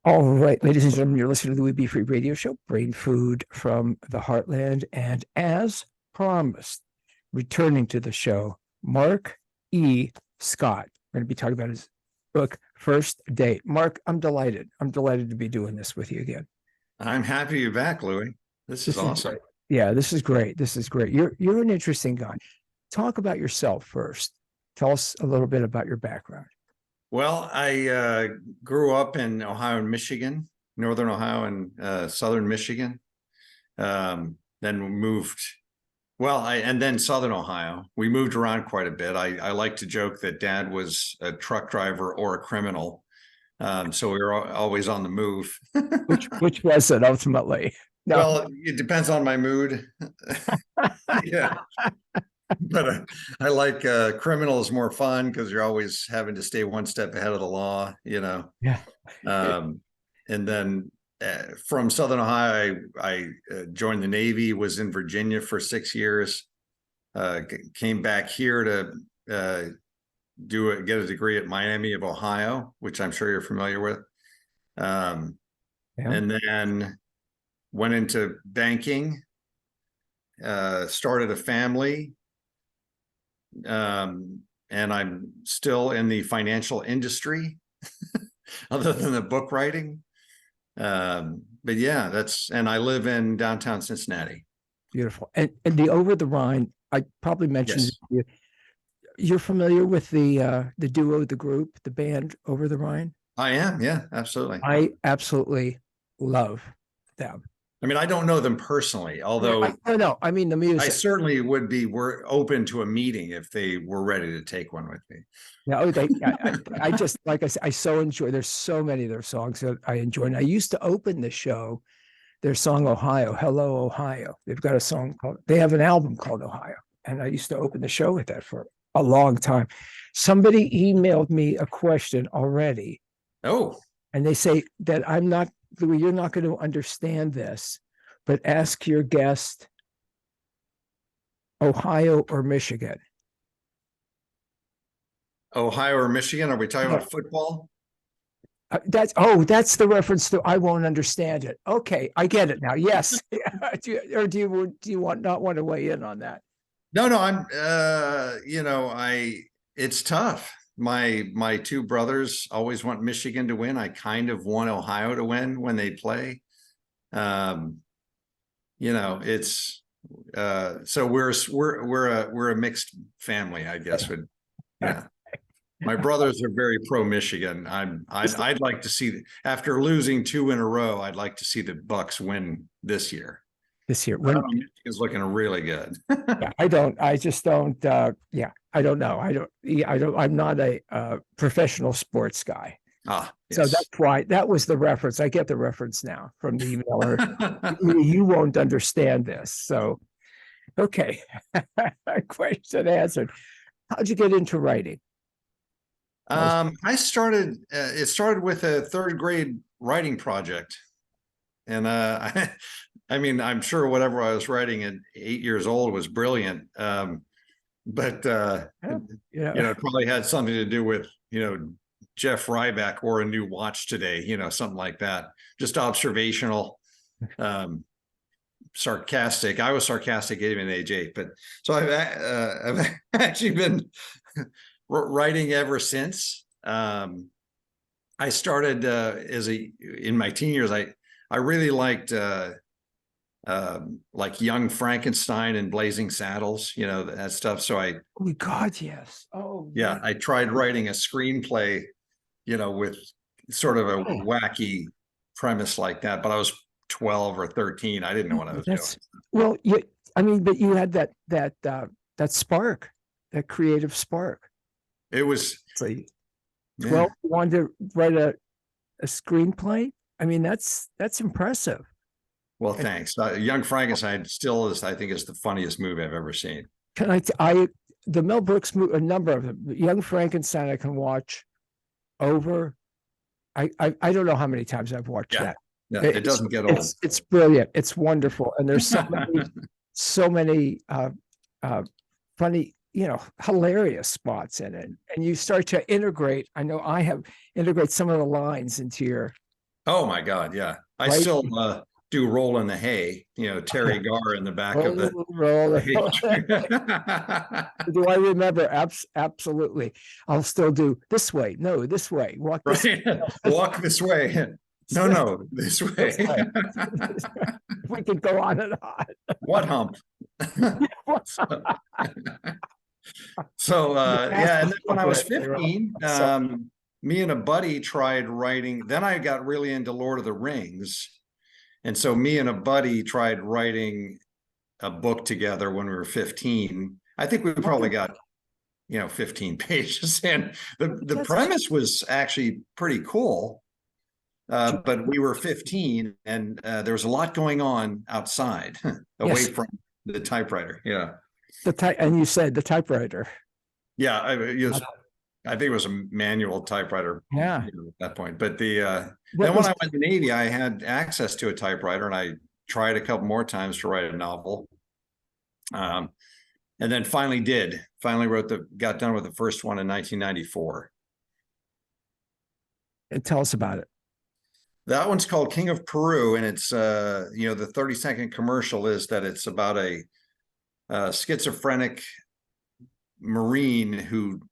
All right, ladies and gentlemen, you're listening to the We Be Free radio show, Brain Food from the Heartland. And as promised, returning to the show, Mark E. Scott. We're going to be talking about his book, First Date. Mark, I'm delighted. I'm delighted to be doing this with you again. I'm happy you're back, Louis. This is awesome. Yeah, this is great. This is great. You're an interesting guy. Talk about yourself first. Tell us a little bit about your background. Well, I grew up in Ohio and Michigan, Northern Ohio and Southern Michigan. Then moved, and then Southern Ohio. We moved around quite a bit. I like to joke that Dad was a truck driver or a criminal. So we were always on the move. Which was it ultimately? No. Well, it depends on my mood. Yeah. But I like criminals more fun because you're always having to stay one step ahead of the law, Yeah. And then from Southern Ohio, I joined the Navy, was in Virginia for 6 years, came back here to get a degree at Miami of Ohio, which I'm sure you're familiar with. And then went into banking, started a family. And I'm still in the financial industry other than the book writing. But yeah, and I live in downtown Cincinnati. Beautiful. And the Over the Rhine, I probably mentioned, yes. You're familiar with the duo, the group, the band Over the Rhine? I am. Yeah, absolutely. I absolutely love them. I mean, I don't know them personally, although I mean the music. I certainly would be open to a meeting if they were ready to take one with me. No, I just, like I said, I so enjoy. There's so many of their songs that I enjoy. And I used to open the show, their song Ohio, Hello Ohio. They've got a song they have an album called Ohio. And I used to open the show with that for a long time. Somebody emailed me a question already. Oh. And they say that Louis, you're not going to understand this, but ask your guest, Ohio or Michigan? Ohio or Michigan? Are we talking about football? That's the reference to I won't understand it. Okay, I get it now. Yes. do you not want to weigh in on that? No, I'm it's tough. My two brothers always want Michigan to win. I kind of want Ohio to win when they play. It's so we're a mixed family, I guess. Yeah. My brothers are very pro Michigan. I'd like to see, after losing 2 in a row, I'd like to see the Bucks win this year. Michigan's looking really good. Yeah, I just don't. I don't know. I'm not a professional sports guy. Yes. So that's why that was the reference. I get the reference now from the emailer. You won't understand this. So, okay. Question answered. How'd you get into writing? I started, it started with a 3rd grade writing project. And I mean, I'm sure whatever I was writing at 8 years old was brilliant. But it probably had something to do with, Jeff Ryback wore a new watch today, something like that. Just observational, sarcastic. I was sarcastic even at age 8, but so I've actually been writing ever since. I started in my teen years. I really liked like Young Frankenstein and Blazing Saddles, that stuff. So oh God, yes. Oh yeah, man. I tried writing a screenplay, with sort of a wacky premise like that, but I was 12 or 13. I didn't know what I was doing. Well, but you had that spark, that creative spark. It was 12, you wanted to write a screenplay. I mean, that's impressive. Well, thanks. Young Frankenstein still is, I think, is the funniest movie I've ever seen. The Mel Brooks movie, a number of them. Young Frankenstein, I can watch over. I don't know how many times I've watched that. Yeah, it doesn't get old. It's brilliant. It's wonderful, and there's so many funny, hilarious spots in it. And you start to integrate. I know I have integrate some of the lines into your Oh my God, yeah. I Right? still do roll in the hay, Terry Garr in the back of the Roll. hay. Do I remember? Absolutely. I'll still do this way. No, this way. Walk this Right. Walk this way. No, this this way. way. We could go on and on. What hump? So yeah, and then when I was 15, me and a buddy tried writing. Then I got really into Lord of the Rings. And so me and a buddy tried writing a book together when we were 15. I think we probably got, 15 pages. And the premise was actually pretty cool. But we were 15 and there was a lot going on outside away from the typewriter. Yeah. And you said the typewriter. Yeah. I think it was a manual typewriter. Yeah. At that point. But then when I went to the Navy, I had access to a typewriter and I tried a couple more times to write a novel. And then finally got done with the first one in 1994. And tell us about it. That one's called King of Peru. And it's, the 30-second commercial is that it's about a schizophrenic Marine who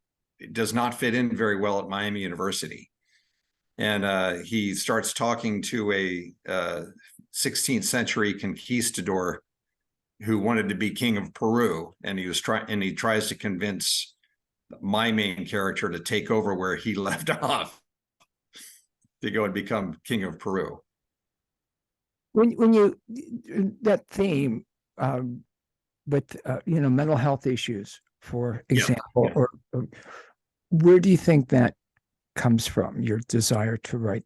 does not fit in very well at Miami University. And he starts talking to a 16th century conquistador who wanted to be king of Peru. And he tries to convince my main character to take over where he left off, to go and become king of Peru. When you, that theme, with, mental health issues, for example, or where do you think that comes from? Your desire to write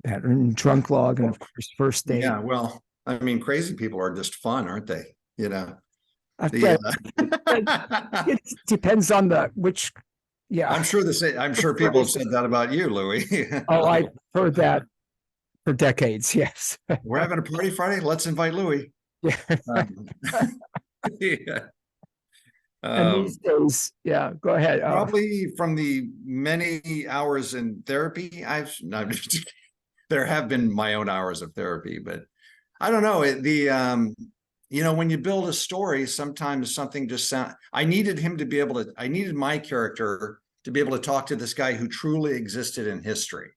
that, and Drunk Log, and of course First Date. Yeah, well, I mean, crazy people are just fun, aren't they? It depends on which. Yeah, I'm sure people have said that about you, Louis. Oh, I've heard that for decades. Yes. We're having a party Friday. Let's invite Louis. Yeah. Yeah. And these days, yeah, go ahead. Probably from the many hours in therapy, there have been my own hours of therapy, but I don't know. When you build a story, sometimes something just I needed my character to be able to talk to this guy who truly existed in history.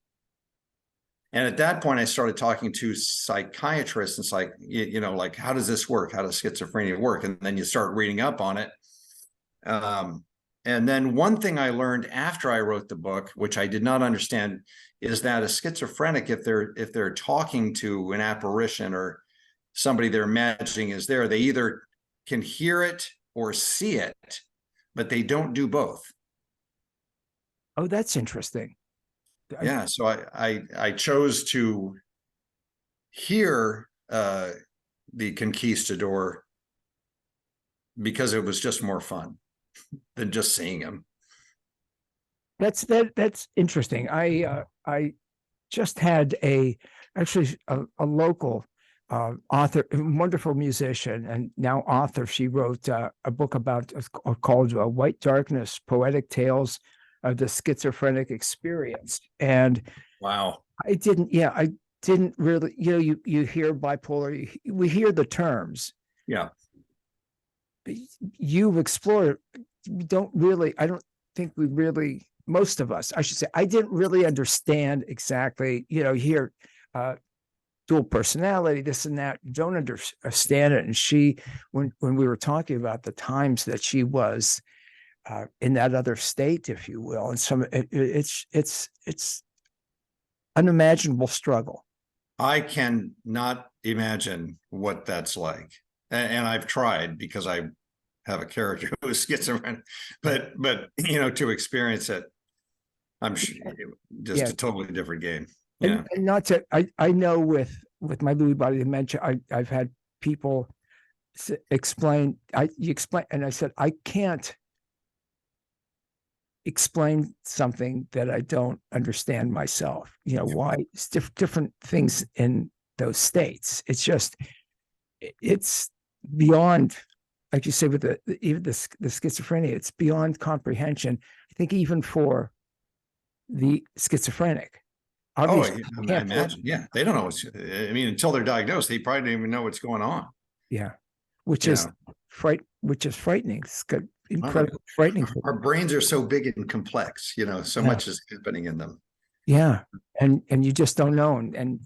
And at that point, I started talking to psychiatrists and like, how does this work? How does schizophrenia work? And then you start reading up on it. And then one thing I learned after I wrote the book, which I did not understand, is that a schizophrenic, if they're talking to an apparition or somebody they're imagining is there, they either can hear it or see it, but they don't do both. Oh, that's interesting. Yeah, so I chose to hear the conquistador because it was just more fun than just seeing him. That's interesting. I just had a local author, wonderful musician, and now author. She wrote a book called White Darkness: Poetic Tales of the Schizophrenic Experience. And wow, I didn't really, you hear bipolar, we hear the terms. Yeah. You've explored, I don't think we really, most of us, I should say, I didn't really understand exactly, here, dual personality, this and that, don't understand it. And she, when we were talking about the times that she was in that other state, if you will, and it's unimaginable struggle. I can not imagine what that's like. And I've tried because I have a character who is schizophrenic, but to experience it, I'm sure just a totally different game. Yeah. And not to, I know with my Lewy body dementia, I've had people explain, and I said, I can't explain something that I don't understand myself. Why it's different things in those states. It's just, it's beyond, like you say, with even the schizophrenia, it's beyond comprehension. I think even for the schizophrenic, Oh, Obviously, I can't. imagine. Yeah, they don't know what's. I mean, until they're diagnosed, they probably don't even know what's going on. Yeah, which You is know, which is frightening. It's good, Our- incredibly frightening. our brains are so big and complex. You know, so Yeah. much is happening in them. Yeah, and you just don't know, and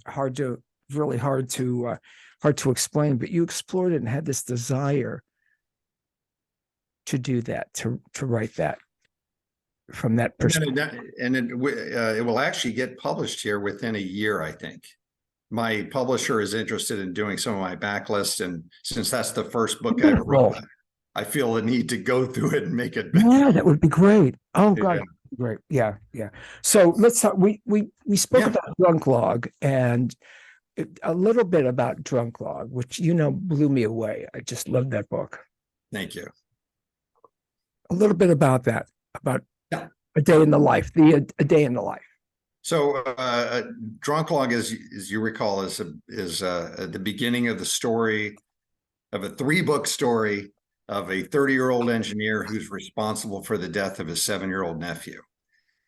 really hard to explain. But you explored it and had this desire to do that, to write that from that And then perspective. it will actually get published here within a year, I think. My publisher is interested in doing some of my backlists, and since that's the first book I ever wrote, I feel the need to go through it and make it better. Yeah, that would be great. Oh God, Yeah. great. Yeah, yeah. So let's talk. We spoke Yeah. about Drunk Log and a little bit about Drunk Log, which blew me away. I just loved that book. Thank you. A little bit about that, about Yeah. a day in the life, a day in the life. So, Drunk Log, as you recall, is the beginning of the story of a 3-book story of a 30-year-old engineer who's responsible for the death of his 7-year-old nephew.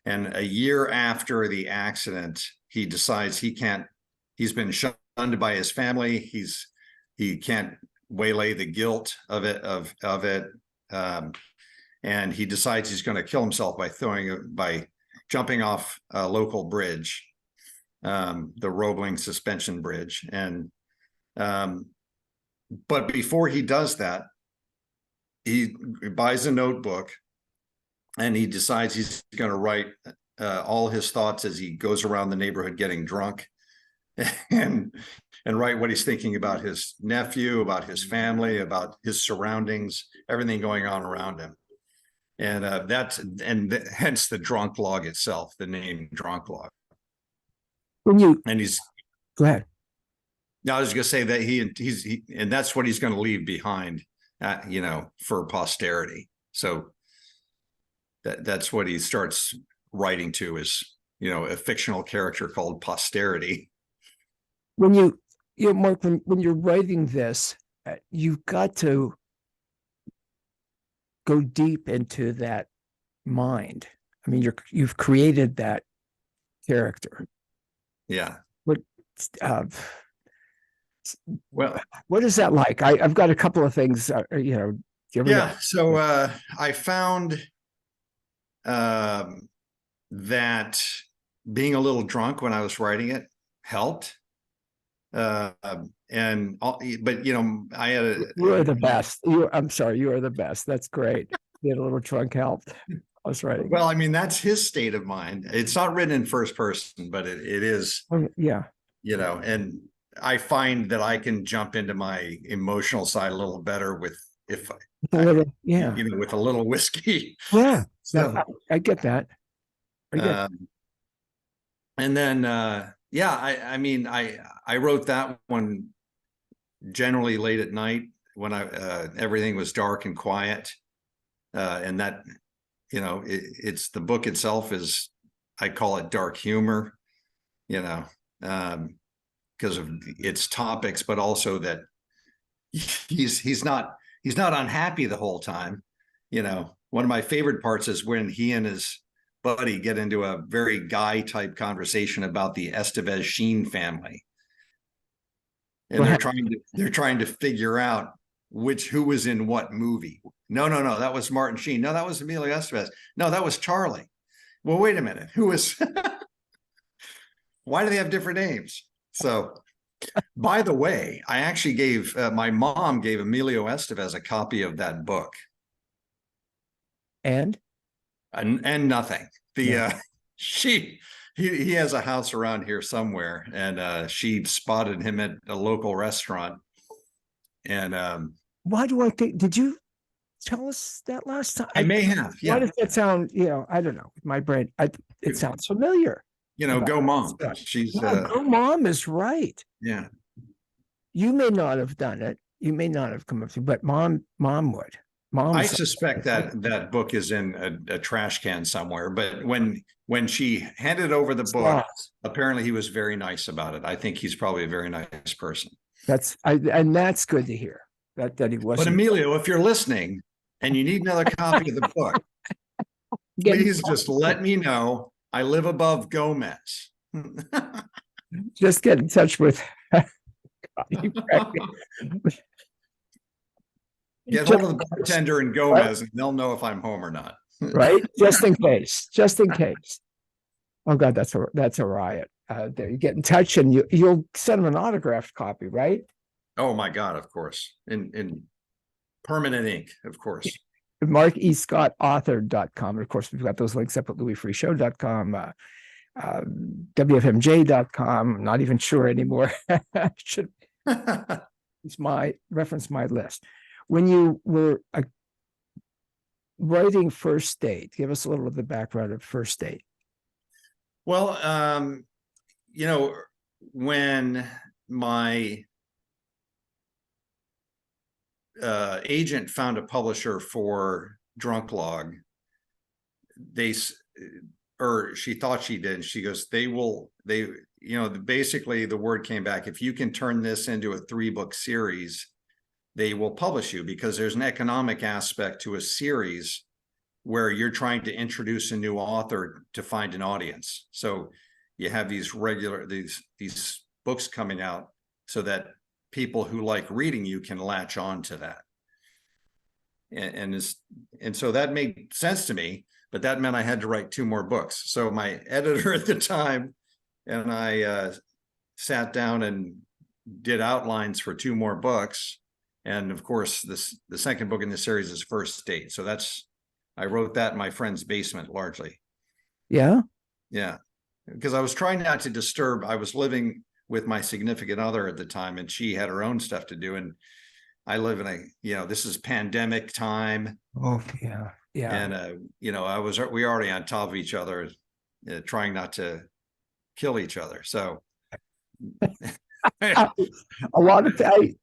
And a year after the accident, he decides he's been shunned by his family. He can't waylay the guilt of it. And he decides he's going to kill himself by jumping off a local bridge, the Roebling suspension bridge. And but before he does that, he buys a notebook and he decides he's going to write all his thoughts as he goes around the neighborhood getting drunk, and write what he's thinking about his nephew, about his family, about his surroundings, everything going on around him. And hence the Drunk Log itself, the name Drunk Log. He's Go ahead. No, I was going to say that and that's what he's going to leave behind, for posterity. So that's what he starts writing to, is, a fictional character called Posterity. When Mark, when you're writing this, you've got to go deep into that mind. I mean, you've created that character. Yeah. What, well, what is that like? I've got a couple of things. Yeah. So I found that being a little drunk when I was writing it helped. But I had you are the best. I'm sorry, you are the best. That's great. Being a little drunk helped. I was writing. Well, I mean, that's his state of mind. It's not written in first person, but it is. Yeah. And I find that I can jump into my emotional side a little better with a little whiskey. Yeah. So I get that. And then I wrote that one generally late at night when everything was dark and quiet, and that it's the book itself is, I call it dark humor, because of its topics, but also that he's not unhappy the whole time. One of my favorite parts is when he and his buddy get into a very guy type conversation about the Estevez Sheen family, and they're trying to figure out who was in what movie. No, that was Martin Sheen. No, that was Emilio Estevez. No, that was Charlie. Well, wait a minute, who was? Why do they have different names? So, by the way, I actually gave my mom gave Emilio Estevez a copy of that book, and nothing. He has a house around here somewhere, and she spotted him at a local restaurant. And why do I think? Did you tell us that last time? I may have. Yeah. Why does that sound? I don't know. My brain. It sounds familiar. Go mom. She's go mom is right. Yeah. You may not have done it. You may not have come up to, but mom would. I suspect that book is in a trash can somewhere. But when she handed over the book, apparently he was very nice about it. I think he's probably a very nice person. And that's good to hear that he wasn't. But Emilio, if you're listening and you need another copy of the book, please just let me know. I live above Gomez. Just get in touch with. You crack me. Get Just- hold of the bartender and Gomez, and they'll know if I'm home or not. right? Just in case, just in case. Oh God, that's a riot. There, you get in touch and you'll send them an autographed copy, right? Oh my God, of course. In permanent ink, of course. MarkEScottAuthor.com. And of course, we've got those links up at LouisFreeShow.com, WFMJ.com. I'm not even sure anymore. Should it's reference my list. When you were writing First Date, give us a little of the background of First Date. Well, when my agent found a publisher for Drunk Log, she thought she did. She goes, basically the word came back, if you can turn this into a 3-book series, they will publish you, because there's an economic aspect to a series where you're trying to introduce a new author to find an audience. So you have these books coming out so that people who like reading you can latch on to that. And so that made sense to me, but that meant I had to write 2 more books. So my editor at the time and I sat down and did outlines for 2 more books. And of course, the second book in the series is First Date. So I wrote that in my friend's basement largely. Yeah. Yeah. Because I was trying not to disturb. I was living with my significant other at the time, and she had her own stuff to do. And I live in this is pandemic time. Oh, yeah. Yeah. And, we were already on top of each other, trying not to kill each other. So a lot of, I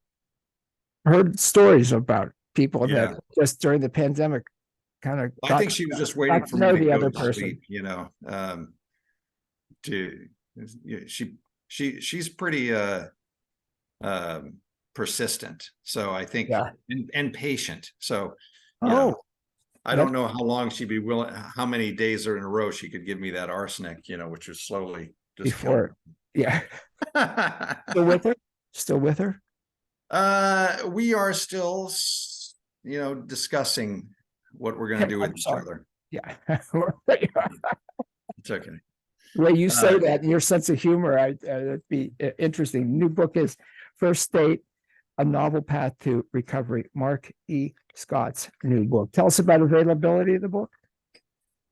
heard stories about people that just during the pandemic kind of. I think she was just waiting for me to go to sleep, she's pretty persistent. So I think, and patient. So, I don't know how long she'd be willing, how many days are in a row she could give me that arsenic, which is slowly just before. Yeah. Still with her? We are still, discussing what we're going to do with each other. Yeah. It's okay. The way you say that and your sense of humor, it'd be interesting. New book is First Date, A Novel Path to Recovery. Mark E. Scott's new book. Tell us about availability of the book.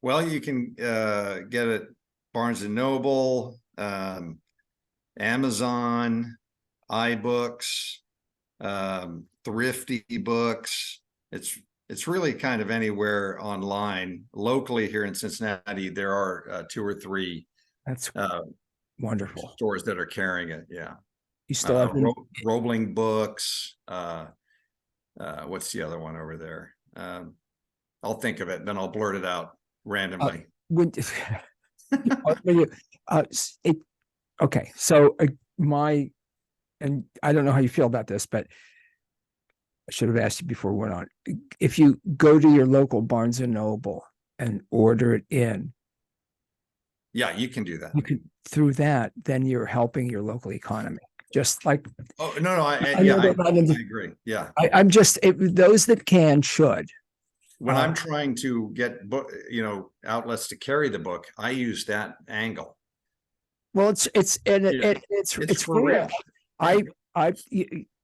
Well, you can get it Barnes and Noble, Amazon, iBooks, Thrifty Books. It's really kind of anywhere online. Locally here in Cincinnati, there are 2 or 3. That's wonderful stores that are carrying it. Yeah, you still have Roebling Books. What's the other one over there? I'll think of it, then I'll blurt it out randomly. Okay, so and I don't know how you feel about this, but I should have asked you before we went on. If you go to your local Barnes and Noble and order it in, yeah, you can do that. You can through that, then you're helping your local economy. Just like I agree. Yeah, I'm just those that can should. When I'm trying to get outlets to carry the book, I use that angle. Well, it's for real.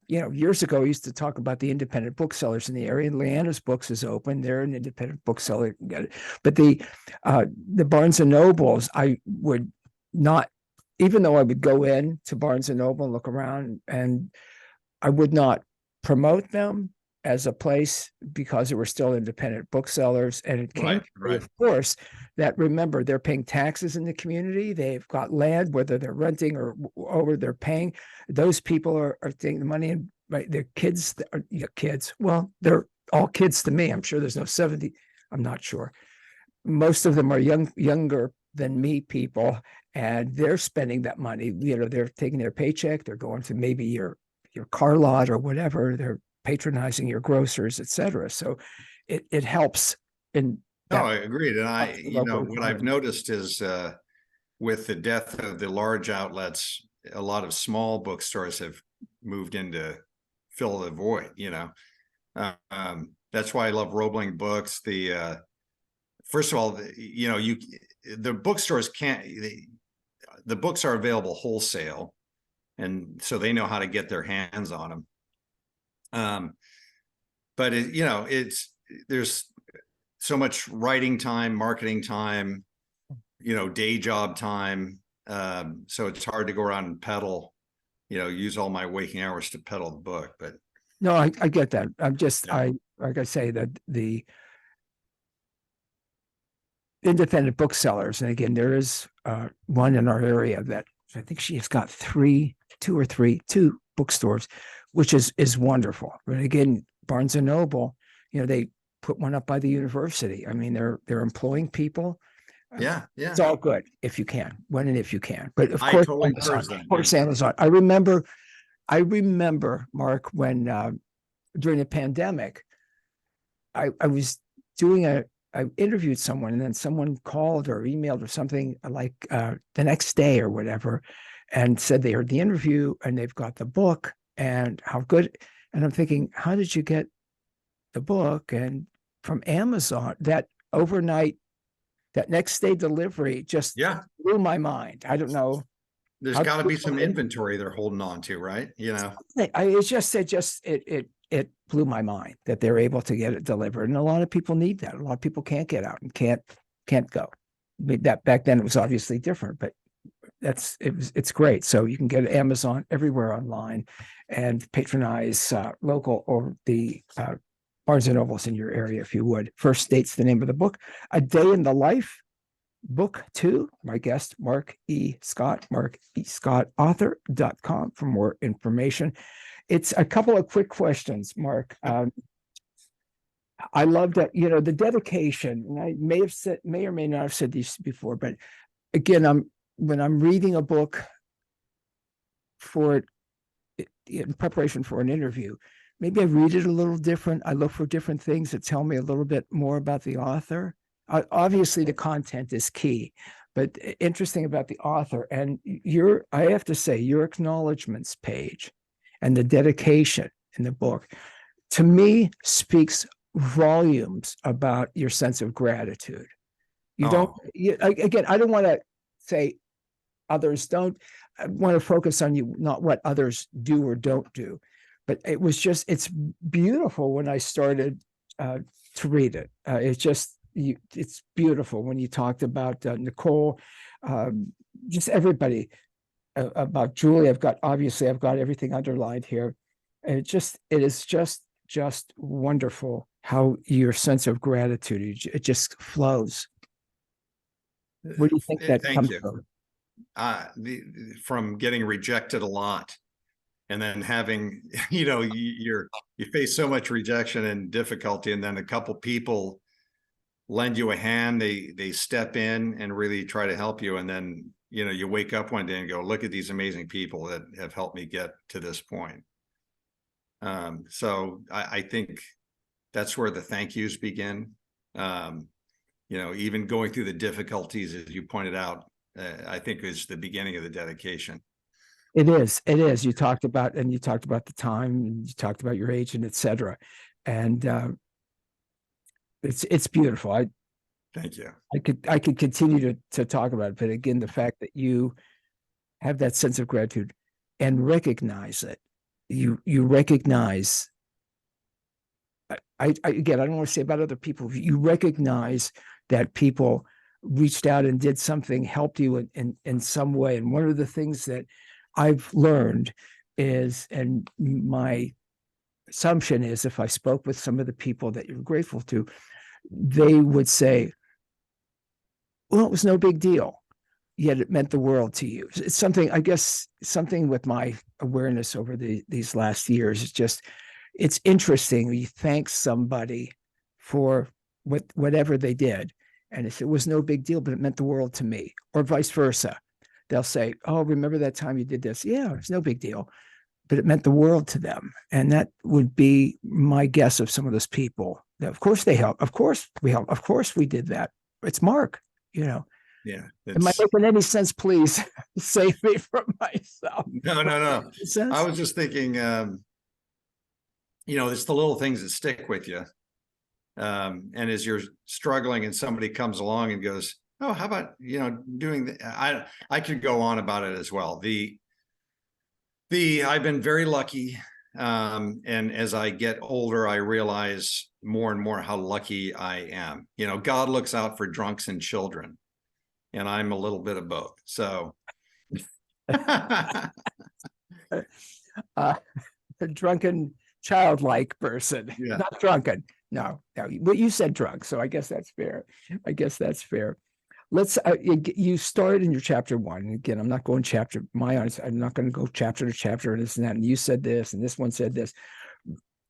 Years ago, I used to talk about the independent booksellers in the area. Leanna's Books is open. They're an independent bookseller. But the Barnes and Nobles, I would not, even though I would go in to Barnes and Noble and look around, and I would not promote them as a place because they were still independent booksellers. And it came, of course, that remember, they're paying taxes in the community. They've got land, whether they're renting or they're paying. Those people are taking the money and their kids, kids. Well, they're all kids to me. I'm sure there's no 70. I'm not sure. Most of them are younger than me people, and they're spending that money. They're taking their paycheck. They're going to maybe your car lot or whatever. They're patronizing your grocers, etc. So it helps in. No, I agreed. And what I've noticed is with the death of the large outlets, a lot of small bookstores have moved in to fill the void, you know. That's why I love Roebling Books. First of all, you know, the bookstores can't, the books are available wholesale, and so they know how to get their hands on them. But you know, there's so much writing time, marketing time, you know, day job time. So it's hard to go around and peddle, you know, use all my waking hours to peddle the book. But no, I get that. I'm just, yeah. like I say, that the independent booksellers, and again, there is one in our area that I think she has got two bookstores, which is wonderful. But again, Barnes and Noble, you know, they put one up by the university. I mean, they're employing people. Yeah, It's yeah. all good if you can, when and if you can. But of I course, totally Amazon, encourage that. of course, Amazon. I remember, Mark, when during the pandemic, I was doing I interviewed someone, and then someone called or emailed or something like the next day or whatever, and said they heard the interview and they've got the book and how good. And I'm thinking, how did you get the book? And from Amazon, that overnight, that next day delivery just Yeah. blew my mind. I don't know. There's got to be some inventory they're holding on to, right? You know, it blew my mind that they're able to get it delivered, and a lot of people need that. A lot of people can't get out and can't go. I mean, that back then it was obviously different, but it's great. So you can get it Amazon everywhere online, and patronize local or the Barnes and Nobles in your area if you would. First states the name of the book, A Day in the Life. Book 2, my guest, Mark E. Scott, author.com for more information. It's a couple of quick questions, Mark. I love that, you know, the dedication, and I may or may not have said these before, but again, when I'm reading a book for in preparation for an interview, maybe I read it a little different. I look for different things that tell me a little bit more about the author. Obviously, the content is key, but interesting about the author. And I have to say, your acknowledgments page and the dedication in the book, to me, speaks volumes about your sense of gratitude. Again, I don't want to say others don't. I want to focus on you, not what others do or don't do. But it's beautiful when I started to read it. It's beautiful when you talked about Nicole, just everybody, about Julie. I've got everything underlined here. And it is just wonderful how your sense of gratitude, it just flows. Where do you think that comes from? From getting rejected a lot, and then having, you know, you face so much rejection and difficulty, and then a couple people lend you a hand, they step in and really try to help you, and then, you know, you wake up one day and go, look at these amazing people that have helped me get to this point. So I think that's where the thank yous begin. You know, even going through the difficulties, as you pointed out, I think is the beginning of the dedication. It is. You talked about the time, and you talked about your age, and etc. And it's beautiful. Thank you. I could continue to talk about it, but again, the fact that you have that sense of gratitude and recognize it, you recognize. Again, I don't want to say about other people. You recognize that people reached out and did something, helped you in some way. And one of the things that I've learned is, and my assumption is, if I spoke with some of the people that you're grateful to, they would say, well, it was no big deal, yet it meant the world to you. It's something, I guess, something with my awareness over these last years. It's interesting. You thank somebody for whatever they did, and if it was no big deal, but it meant the world to me, or vice versa. They'll say, oh, remember that time you did this? Yeah, it's no big deal, but it meant the world to them. And that would be my guess of some of those people. Of course they help. Of course we help. Of course we did that. It's Mark, you know. Yeah. Am I making any sense? Please save me from myself. No. Sense? I was just thinking, it's the little things that stick with you. And as you're struggling and somebody comes along and goes, oh, how about, doing I could go on about it as well. I've been very lucky. And as I get older, I realize more and more how lucky I am. God looks out for drunks and children, and I'm a little bit of both. So A drunken, childlike person, yeah. not drunken. No, but you said drunk, so I guess that's fair. Let's. You started in your chapter 1. And again, I'm not going I'm not going to go chapter to chapter and this and that. And you said this, and this one said this.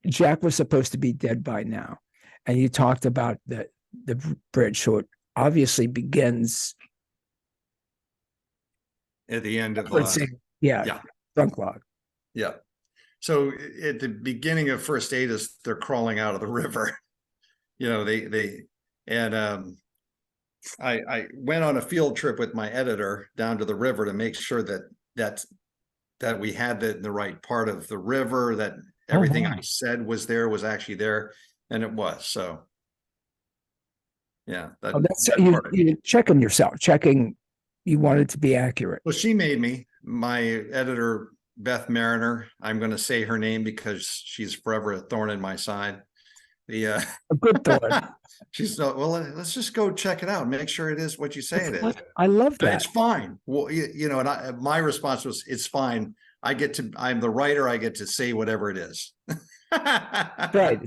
Jack was supposed to be dead by now, and you talked about the bridge. So it obviously begins At the end of drunk log. Yeah. So at the beginning of first aid, as they're crawling out of the river, I went on a field trip with my editor down to the river to make sure that we had the right part of the river, that everything I said was actually there, and it was. So yeah, you checking yourself, you wanted to be accurate. Well, she made me. My editor, Beth Mariner, I'm going to say her name because she's forever a thorn in my side. A good thorn. She's well, let's just go check it out and make sure it is what you say it is. I love that. It's fine. Well, and my response was, it's fine. I'm the writer. I get to say whatever it is. Right.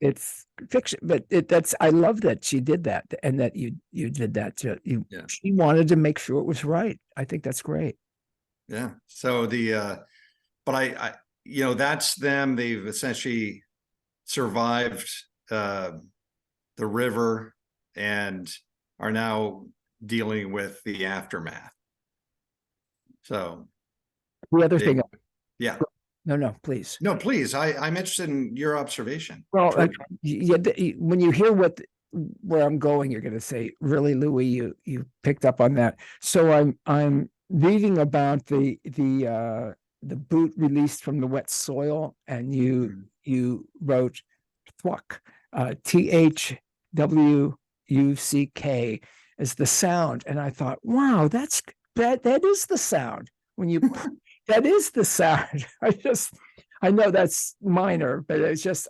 It's fiction, but I love that she did that, and that you did that too. She wanted to make sure it was right. I think that's great. Yeah. So but I that's them. They've essentially survived the river and are now dealing with the aftermath. So the other thing, yeah. No, please. No, please. I'm interested in your observation. Well, when you hear where I'm going, you're going to say, "Really, Louis, you picked up on that." So I'm reading about the boot released from the wet soil, and you wrote thwuck, THWUCK as the sound, and I thought, wow, that is the sound when you. That is the sound. I know that's minor, but it's just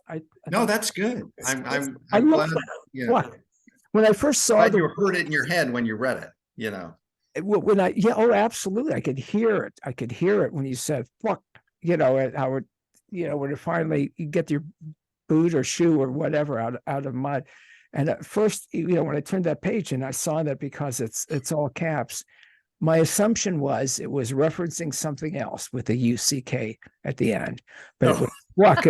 no, that's good. I'm glad. Yeah. What? When I first saw you heard it in your head when you read it, When absolutely. I could hear it. When you said "fuck," how it, when it finally you get your boot or shoe or whatever out of mud. And at first, when I turned that page and I saw that, because it's all caps, my assumption was it was referencing something else with a UCK at the end, but it was "fuck."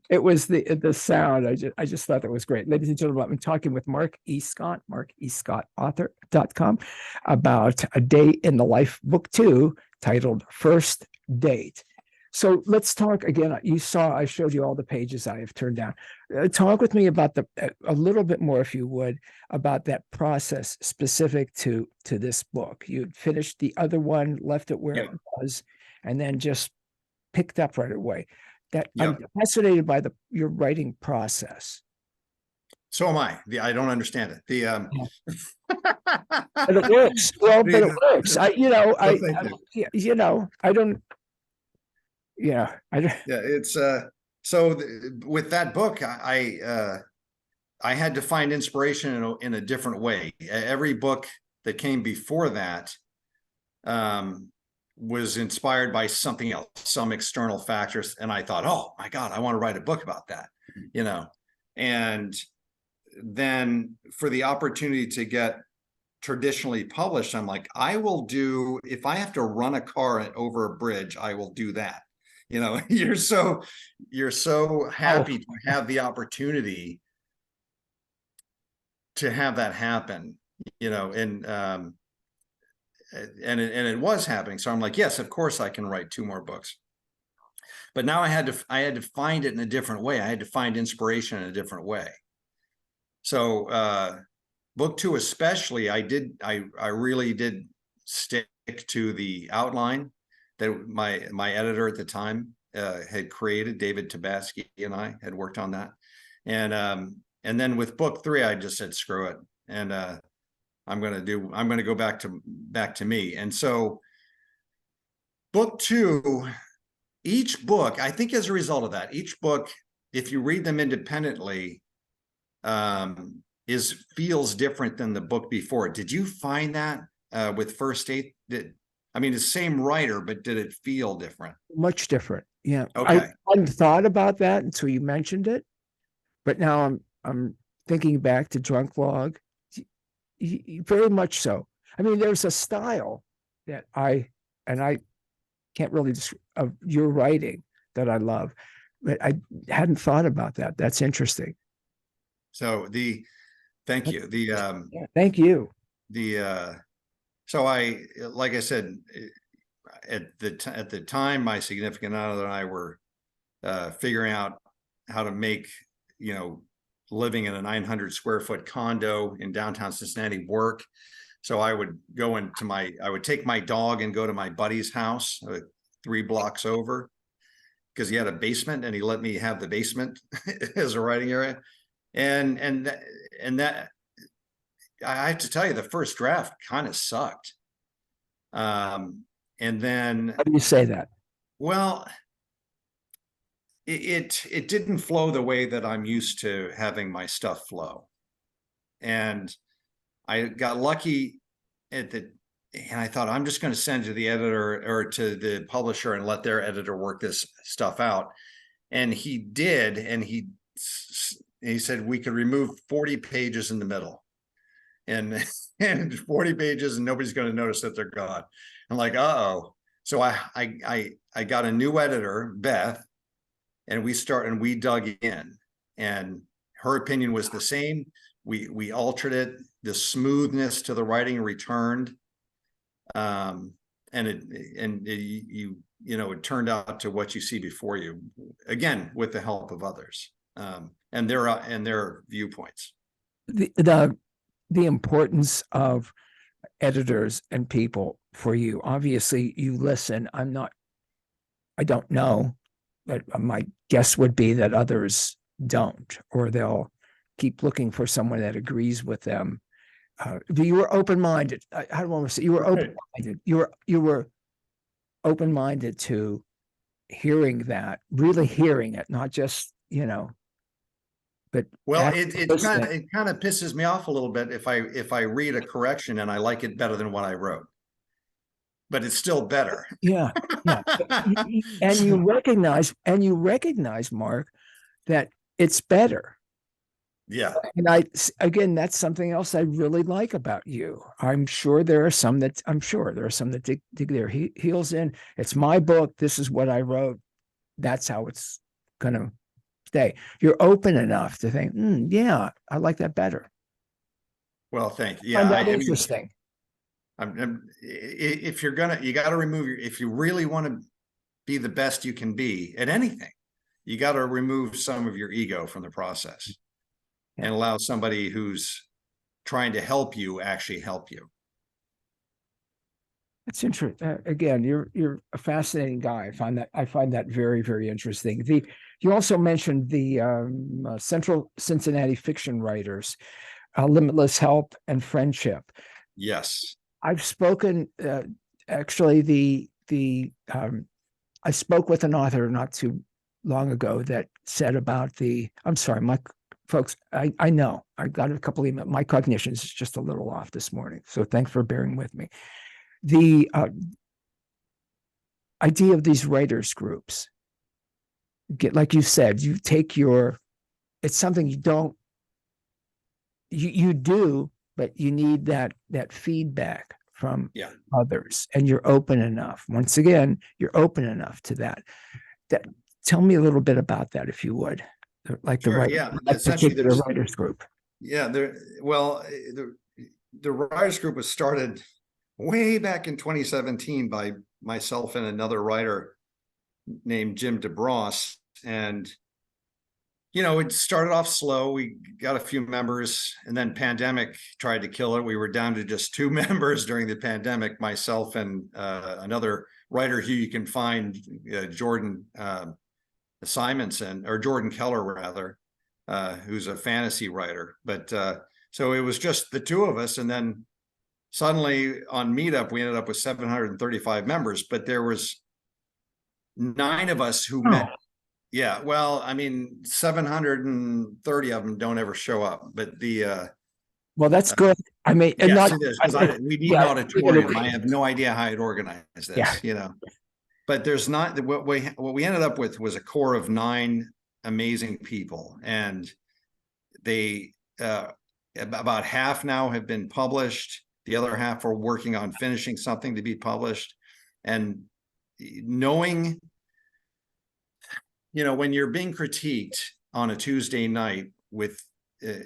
It was the sound. I just thought that was great. Ladies and gentlemen, I'm talking with Mark E. Scott, markescottauthor.com, about A Day in the Life, Book 2, titled First Date. So let's talk again. I showed you all the pages I have turned down. Talk with me about a little bit more, if you would, about that process specific to this book. You'd finished the other one, left it where it was, and then just picked up right away. I'm fascinated by your writing process. So am I. I don't understand it. But it works. Well, but it works. I don't. Yeah, it's so with that book, I had to find inspiration in a different way. Every book that came before that was inspired by something else, some external factors, and I thought, oh my God, I want to write a book about that, and then for the opportunity to get traditionally published, I'm like, if I have to run a car over a bridge, I will do that. You're so happy to have the opportunity to have that happen, and it was happening. So I'm like, yes, of course I can write 2 more books. But now I had to find it in a different way. I had to find inspiration in a different way. So book 2 especially, I really did stick to the outline that my editor at the time had created. David Tabaski and I had worked on that. And then with book 3, I just said, screw it. And I'm going to go back to me. And so book 2, each book, I think as a result of that, each book, if you read them independently, feels different than the book before. Did you find that with First Aid? I mean, the same writer, but did it feel different? Much different. Yeah. Okay. I hadn't thought about that until you mentioned it, but now I'm thinking back to Drunk Log. Very much so. I mean, there's a style that I can't really of your writing that I love, but I hadn't thought about that. That's interesting. So thank you. Thank you. So like I said, at the time, my significant other and I were figuring out how to make, living in a 900 square foot condo in downtown Cincinnati work. So I would take my dog and go to my buddy's house 3 blocks over, because he had a basement and he let me have the basement as a writing area. And that I have to tell you, the first draft kind of sucked. And then, how do you say that? Well, it didn't flow the way that I'm used to having my stuff flow. And I got lucky and I thought, I'm just going to send it to the editor or to the publisher and let their editor work this stuff out. And he did. And he said we could remove 40 pages in the middle and 40 pages and nobody's going to notice that they're gone. I'm like, uh-oh. So I got a new editor, Beth, and we dug in, and her opinion was the same. We altered it. The smoothness to the writing returned. And it turned out to what you see before you, again, with the help of others, and their viewpoints. The importance of editors and people for you. Obviously, you listen. I don't know, but my guess would be that others don't, or they'll keep looking for someone that agrees with them. But you were open-minded. I don't want to say you were open-minded. You were open-minded to hearing that, really hearing it, not just, but well, it kind of pisses me off a little bit if I read a correction and I like it better than what I wrote, but it's still better. Yeah. And you recognize, Mark, that it's better. Yeah. And that's something else I really like about you. I'm sure there are some that dig their heels in. It's my book. This is what I wrote. That's how it's going to stay. You're open enough to think, yeah, I like that better. Well, thank you. Yeah. Interesting. If you got to if you really want to be the best you can be at anything, you got to remove some of your ego from the process. And allow somebody who's trying to help you actually help you. That's interesting. Again, you're a fascinating guy. I find that very, very interesting. You also mentioned the Central Cincinnati fiction writers, Limitless Help and Friendship. Yes, I've spoken. Actually, I spoke with an author not too long ago that said about I'm sorry, my folks, I know I got a couple emails. My cognition is just a little off this morning, so thanks for bearing with me. The idea of these writers groups, like you said, you take it's something you don't, you do, but you need that feedback from others, and you're open enough. Once again, you're open enough to that. Tell me a little bit about that, if you would. Like sure, essentially the writers group. Yeah, the writers group was started way back in 2017 by myself and another writer named Jim DeBross, and it started off slow. We got a few members, and then pandemic tried to kill it. We were down to just 2 members during the pandemic, myself and another writer who you can find, Jordan Simonson, or Jordan Keller rather, who's a fantasy writer. But so it was just the 2 of us, and then suddenly on Meetup we ended up with 735 members, but there was 9 of us who met. Yeah, well, I mean, 730 of them don't ever show up, but well, that's good. I mean, and yes, not, it is, because we need an auditorium. I have no idea how I'd organize this, but there's not, what we ended up with was a core of 9 amazing people, and they about half now have been published. The other half are working on finishing something to be published. And knowing, when you're being critiqued on a Tuesday night with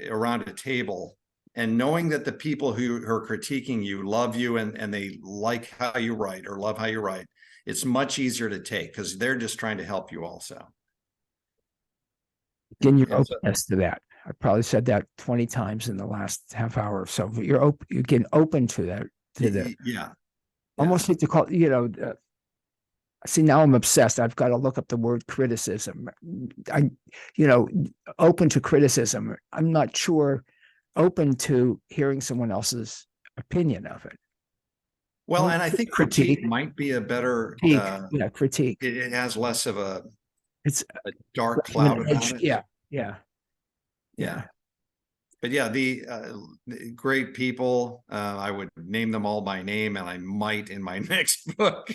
around a table, and knowing that the people who are critiquing you love you, and they like how you write or love how you write, it's much easier to take, because they're just trying to help you also. Again, your openness to that. I probably said that 20 times in the last half hour or so, but you're open to that, almost like to call, see, now I'm obsessed. I've got to look up the word criticism. Open to criticism. I'm not sure open to hearing someone else's opinion of it. Well, and I think critique might be a better critique. It has less of a dark like cloud about it. Yeah. But yeah, the great people, I would name them all by name, and I might in my next book.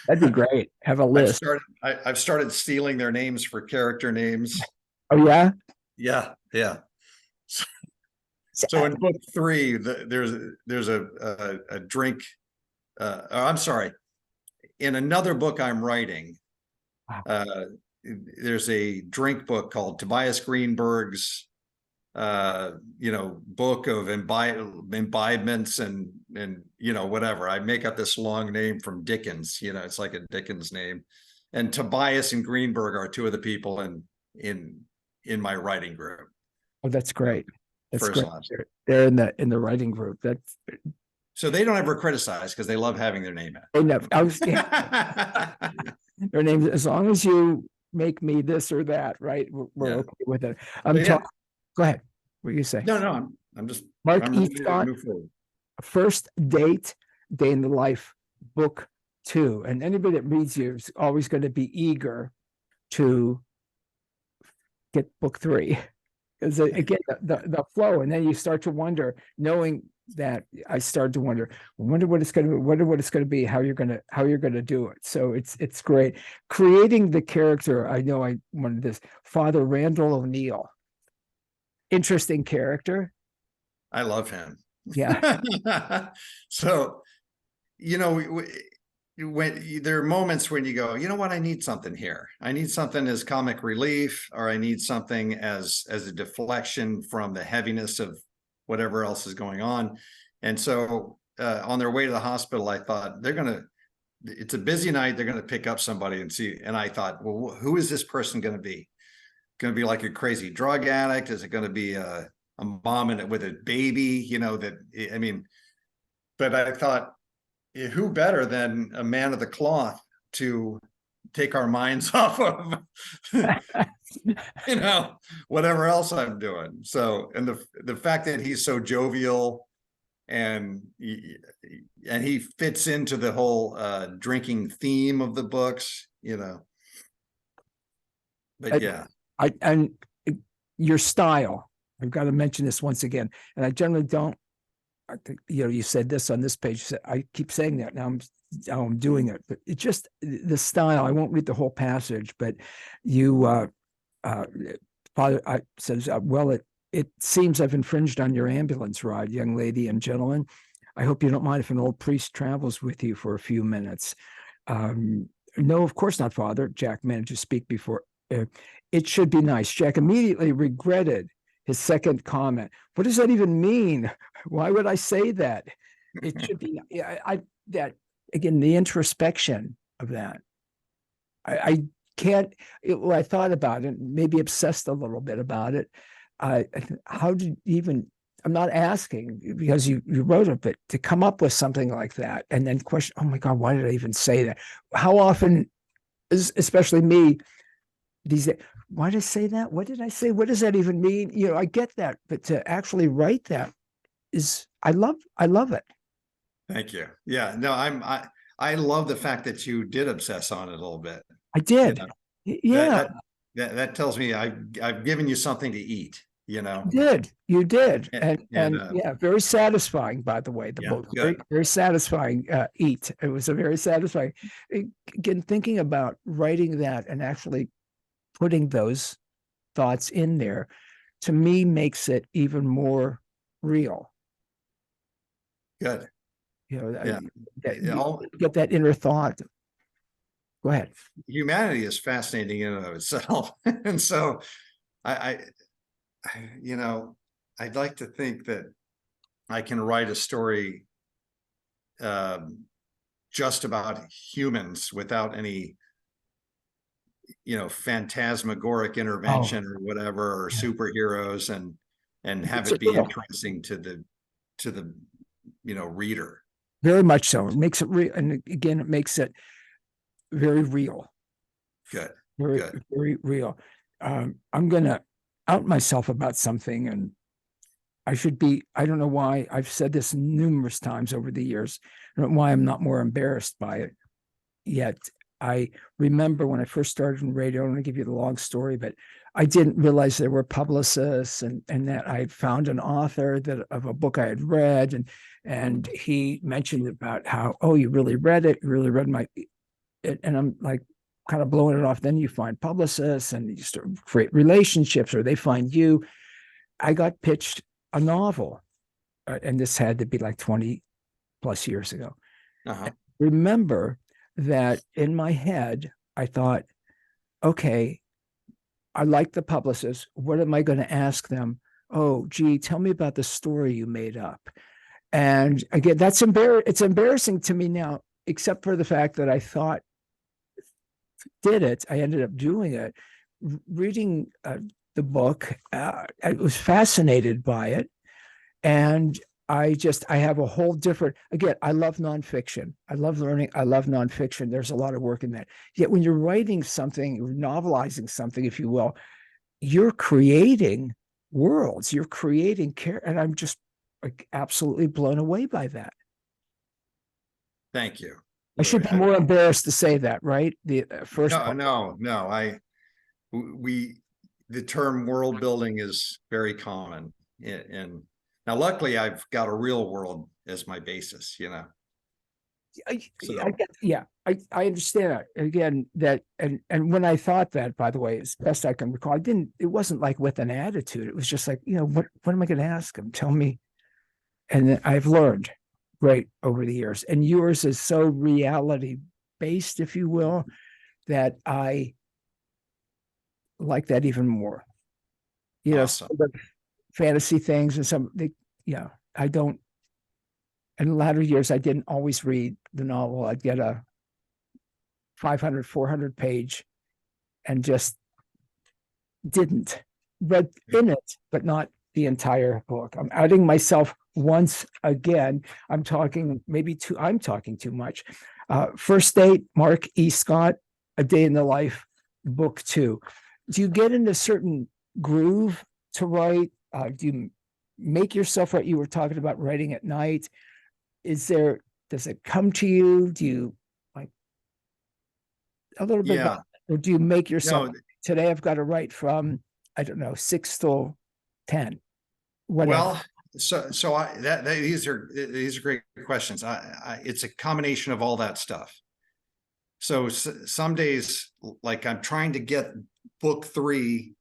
That'd be great. Have a list. I've started stealing their names for character names. Oh yeah? Yeah. So in book 3, there's a drink. I'm sorry. In another book I'm writing, there's a drink book called Tobias Greenberg's book of imbibements and whatever. I make up this long name from Dickens. It's like a Dickens name, and Tobias and Greenberg are 2 of the people in my writing group. Oh, that's great. That's great. They're in the writing group. That's so they don't ever criticize, because they love having their name in. Oh no, their names, as long as you make me this or that, right? We're okay with it. Go ahead. What do you say? No, I'm just Mark ready E. to Scott, move forward. First Date, Day in the Life, book 2. And anybody that reads you is always going to be eager to get book 3. Because again, the flow, and then you start to wonder, knowing that I started to wonder what it's going to be, how you're going to do it. So it's great. Creating the character. I know I wanted this, Father Randall O'Neill. Interesting character. I love him. Yeah. So, when there are moments when you go, you know what, I need something here. I need something as comic relief, or I need something as a deflection from the heaviness of whatever else is going on. And so on their way to the hospital, I thought, it's a busy night, they're going to pick up somebody and see. And I thought, well, who is this person going to be? Going to be like a crazy drug addict? Is it going to be a mom with a baby? But I thought, who better than a man of the cloth to take our minds off of, whatever else I'm doing. So, and the fact that he's so jovial, and he fits into the whole drinking theme of the books, but and your style, I've got to mention this once again, and I generally don't. I think, you said this on this page. I keep saying that now. I'm doing it, but it just the style. I won't read the whole passage, but you, Father, says, well, it seems I've infringed on your ambulance ride, young lady and gentlemen. I hope you don't mind if an old priest travels with you for a few minutes. No, of course not, Father. Jack managed to speak before. It should be nice. Jack immediately regretted his second comment. What does that even mean? Why would I say that? It should be that again, the introspection of that. I can't, well, I thought about it, maybe obsessed a little bit about it. How did you even, I'm not asking because you wrote it, but to come up with something like that and then question, oh my God, why did I even say that? How often, especially me, these days, why did I say that? What did I say? What does that even mean? You know, I get that, but to actually write that is, I love it. Thank you. Yeah, no, I love the fact that you did obsess on it a little bit. I You did. know, Yeah, that tells me I've given you something to eat, you know. you did. And And yeah, very satisfying, by the way, the yeah, book. Very, good. very satisfying eat. It was a very satisfying. Again, thinking about writing that and actually putting those thoughts in there, to me, makes it even more real. Good. You know, Yeah. you get that inner thought. Go ahead. Humanity is fascinating in and of itself. And so I, you know, I'd like to think that I can write a story just about humans without any, you know, phantasmagoric Oh, intervention or whatever, or yeah. superheroes, and have It's it be real. interesting to the you know, reader. Very much so. It makes it real. And again, it makes it very real. Good. Very, Good. very real. I'm gonna out myself about something, and I should be, I don't know why I've said this numerous times over the years. I don't know why I'm not more embarrassed by it yet. I remember when I first started in radio, I don't want to give you the long story, but I didn't realize there were publicists, and that I found an author that of a book I had read, and he mentioned about how, oh, you really read it, you really read my, and I'm like kind of blowing it off. Then you find publicists and you start create relationships, or they find you. I got pitched a novel, and this had to be like 20 plus years ago. Uh-huh. Remember that in my head, I thought, okay, I like the publicist. What am I going to ask them? Oh, gee, tell me about the story you made up. And again, it's embarrassing to me now, except for the fact that I thought did it. I ended up doing it. Reading the book, I was fascinated by it. And I have a whole different, again, I love nonfiction. I love learning. I love nonfiction. There's a lot of work in that. Yet when you're writing something, or novelizing something, if you will, you're creating worlds, you're creating care. And I'm just like absolutely blown away by that. Thank you, I should Louis. be more embarrassed to say that, right? The first No, part. no. We the term world building is very common, and now luckily I've got a real world as my basis, you know. I get, yeah, I understand that. Again, that, and when I thought that, by the way, as best I can recall, it wasn't like with an attitude. It was just like, you know, what am I going to ask him? Tell me. And I've learned great over the years. And yours is so reality based, if you will, that I like that even more. You know, some Awesome. of the fantasy things and I don't, in the latter years, I didn't always read the novel. I'd get a 500, 400 page and just didn't read in it, but not the entire book. I'm outing myself once again. I'm talking too much. First Date, Mark E. Scott, A Day in the Life, book 2. Do you get in a certain groove to write? Do you make yourself write? You were talking about writing at night. Does it come to you? Do you like a little bit Yeah. about, or do you make yourself, No, today I've got to write from, I don't know, 6 till 10, whatever. well, so these are great questions. It's a combination of all that stuff. So some days, like I'm trying to get book 3,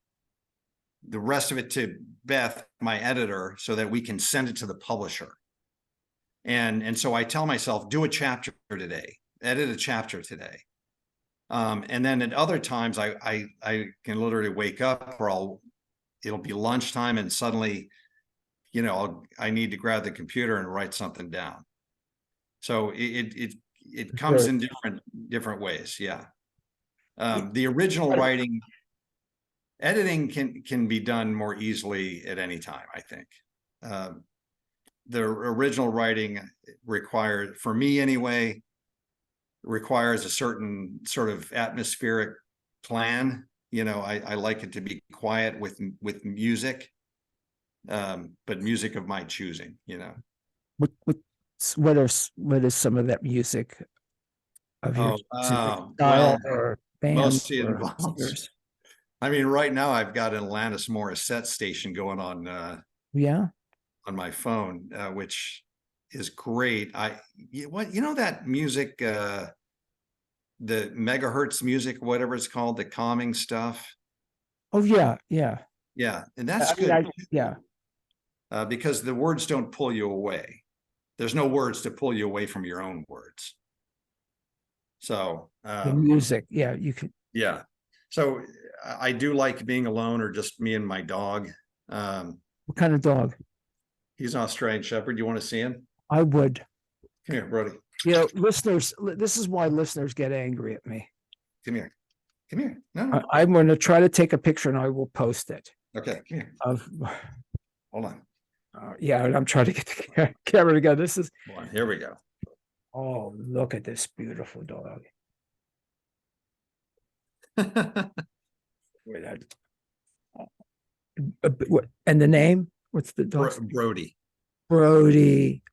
the rest of it, to Beth, my editor, so that we can send it to the publisher. And so I tell myself, do a chapter today, edit a chapter today. And then at other times I can literally wake up, or it'll be lunchtime and suddenly, you know, I need to grab the computer and write something down. So it comes in different ways. Yeah. The original writing, editing can be done more easily at any time, I think. The original writing required, for me anyway, requires a certain sort of atmospheric plan. I like it to be quiet with music, but music of my choosing. What is some of that music of your style well, or band mostly or involves. singers? I mean, right now I've got an Alanis Morissette station going on. Yeah. On my phone, which is great. That music, the megahertz music, whatever it's called, the calming stuff. Oh yeah, yeah. Yeah, and that's I mean, good. yeah. Because the words don't pull you away. There's no words to pull you away from your own words. So The music, yeah, you can. Yeah. So I do like being alone or just me and my dog. What kind of dog? He's an Australian Shepherd. You want to see him? I would. Come here, Brody. Listeners, this is why listeners get angry at me. Come here. Come here. No. I'm going to try to take a picture and I will post it. Okay. Come here. Hold on. Yeah, and I'm trying to get the camera together. This is. Here we go. Oh, look at this beautiful dog. What, and the name? What's the dog? Brody. Brody,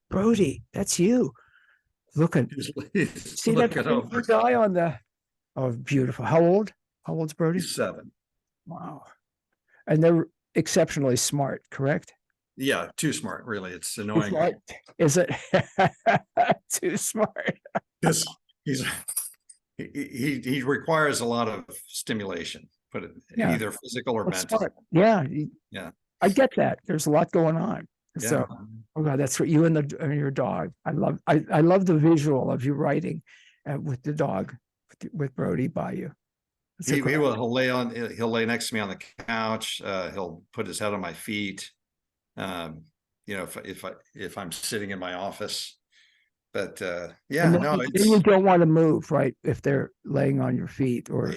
that's you. Look at see that guy on the. Oh, beautiful. How old's Brody? He's 7. Wow. And they're exceptionally smart, correct? Yeah, too smart, really. It's annoying. Is it too smart? Because he requires a lot of stimulation, but either physical or mental. Smart. Yeah. Yeah. I get that. There's a lot going on. Yeah. So, oh God, that's what you and your dog. I love the visual of you writing with the dog, with Brody by you. He'll lay next to me on the couch. He'll put his head on my feet. If I'm sitting in my office, but you don't want to move, right? If they're laying on your feet or